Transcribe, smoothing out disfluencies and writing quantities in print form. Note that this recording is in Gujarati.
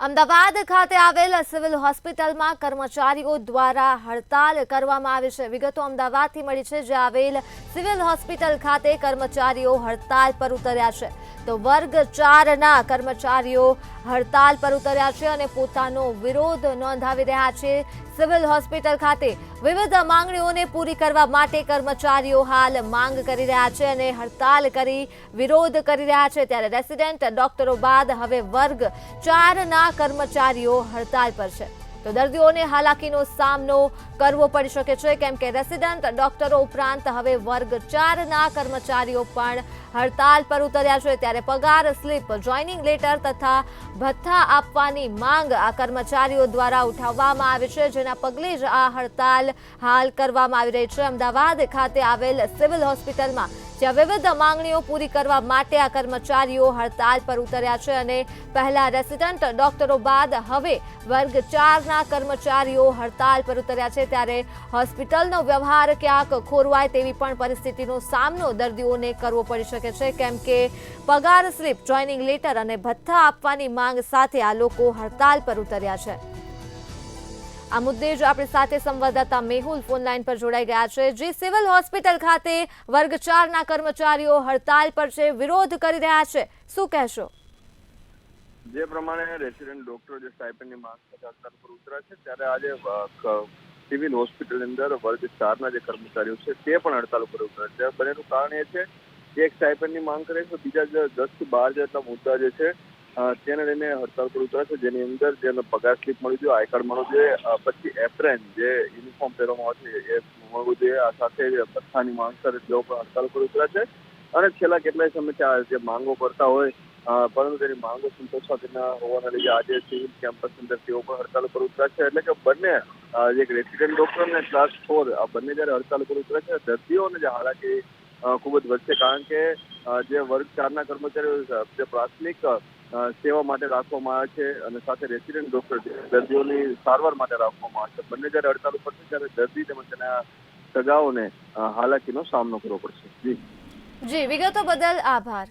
અમદાવાદ ખાતે આવેલ સિવિલ હોસ્પિટલમાં કર્મચારીઓ દ્વારા હડતાલ કરવામાં આવી છે। વિગતો અમદાવાદથી મળી છે, જે આવેલ સિવિલ હોસ્પિટલ ખાતે કર્મચારીઓ હડતાલ પર ઉતર્યા છે। તો વર્ગ 4ના કર્મચારીઓ હડતાલ પર ઉતર્યા છે અને પોતાનો વિરોધ નોંધાવી રહ્યા છે। સિવિલ હોસ્પિટલ ખાતે વિવિધ માંગણીઓને પૂરી કરવા માટે કર્મચારીઓ હાલ માંગ કરી રહ્યા છે અને હડતાલ કરી વિરોધ કરી રહ્યા છે। ત્યારે રેસિડેન્ટ ડોક્ટરો બાદ હવે વર્ગ 4ના કર્મચારીઓ હડતાલ પર છે। તો દર્દીઓને હાલાકીનો સામનો કરવો પડી શકે છે, કેમ કે રેસિડેન્ટ ડોક્ટરો ઉપરાંત હવે વર્ગ 4ના કર્મચારીઓ પણ હડતાલ પર ઉતર્યા છે। ત્યારે પગાર સ્લીપ, જોઈનિંગ લેટર તથા ભથ્થા આપવાની માંગ આ કર્મચારીઓ દ્વારા ઉઠાવવામાં આવી છે, જેના પગલે જ આ હડતાલ હાલ કરવામાં આવી રહી છે। અમદાવાદ ખાતે આવેલ સિવિલ હોસ્પિટલમાં જ્યાં વિવિધ માંગણીઓ પૂરી કરવા માટે આ કર્મચારીઓ હડતાલ પર ઉતર્યા છે અને પહેલા રેસિડેન્ટ ડોક્ટરો બાદ હવે વર્ગ 4ના કર્મચારીઓ હડતાલ પર ઉતર્યા છે। ત્યારે હોસ્પિટલનો વ્યવહાર ક્યાંક ખોરવાય તેવી પણ પરિસ્થિતિનો સામનો દર્દીઓને કરવો પડી શકે છે, કેમ કે પગાર સ્લીપ, જોઈનિંગ લેટર અને ભથ્થા આપવાની માંગ સાથે આ લોકો હડતાલ પર ઉતર્યા છે। આ મુદ્દે જ આપણી સાથે સંવાદદાતા મેહુલ ફોનલાઈન પર જોડાઈ ગયા છે। જે સિવિલ હોસ્પિટલ ખાતે વર્ગ 4ના કર્મચારીઓ હડતાલ પર છે, વિરોધ કરી રહ્યા છે, શું કહેશો? જે પ્રમાણે રેસિડેન્ટ ડોક્ટર જે સ્ટાઇપેન્ડની માંગ સાથે હડતાલ પર ઉતર્યા છે, ત્યારે આજે સિવિલ હોસ્પિટલ અંદર વર્ગ 4ના જે કર્મચારીઓ છે તે પણ હડતાલ પર ઉતર્યા છે। બંનેનું કારણ એ છે કે એક સ્ટાઇપેન્ડની માંગ કરે છે, બીજા 10 થી 12 જેટલા મુદ્દા જે છે તેને લઈને હડતાલ પર ઉતર્યા છે, જેની અંદર જેનો પગાર સ્લીપ મળી જોઈએ, આઈ કાર્ડ મળવું જોઈએ, પછી એપ્રેન જે યુનિફોર્મ પહેરવામાં આવે છે એ મળવું જોઈએ, આ સાથે ભથ્થાની માંગ કરે તેઓ પણ હડતાલ પર ઉતર્યા છે। અને છેલ્લા કેટલાય સમયથી જે માંગો કરતા હોય પરંતુ તેની માંગો સંતોષાતી ન હોવાના લીધે આજે સિવિલ કેમ્પસ અંદર તેઓ પણ હડતાલ પર ઉતર્યા છે। એટલે કે બંને એક રેસિડેન્ટ ડોક્ટર અને ક્લાસ 4 આ બંને જ્યારે હડતાલ પર ઉતર્યા છે, દર્દીઓને જે હાલાકી ખૂબ જ વધશે, કારણ કે જે વર્ગ 4ના કર્મચારીઓ જે પ્રાથમિક સેવા માટે રાખવામાં આવે છે અને સાથે રેસિડેન્ટ ડોક્ટર દર્દીઓની સારવાર માટે રાખવામાં આવે છે, બંને જ્યારે હડતાલ ઉપર છે ત્યારે દર્દી તેમજ તેના સગાઓને હાલાકીનો સામનો કરવો પડશે। જી, વિગતો બદલ આભાર।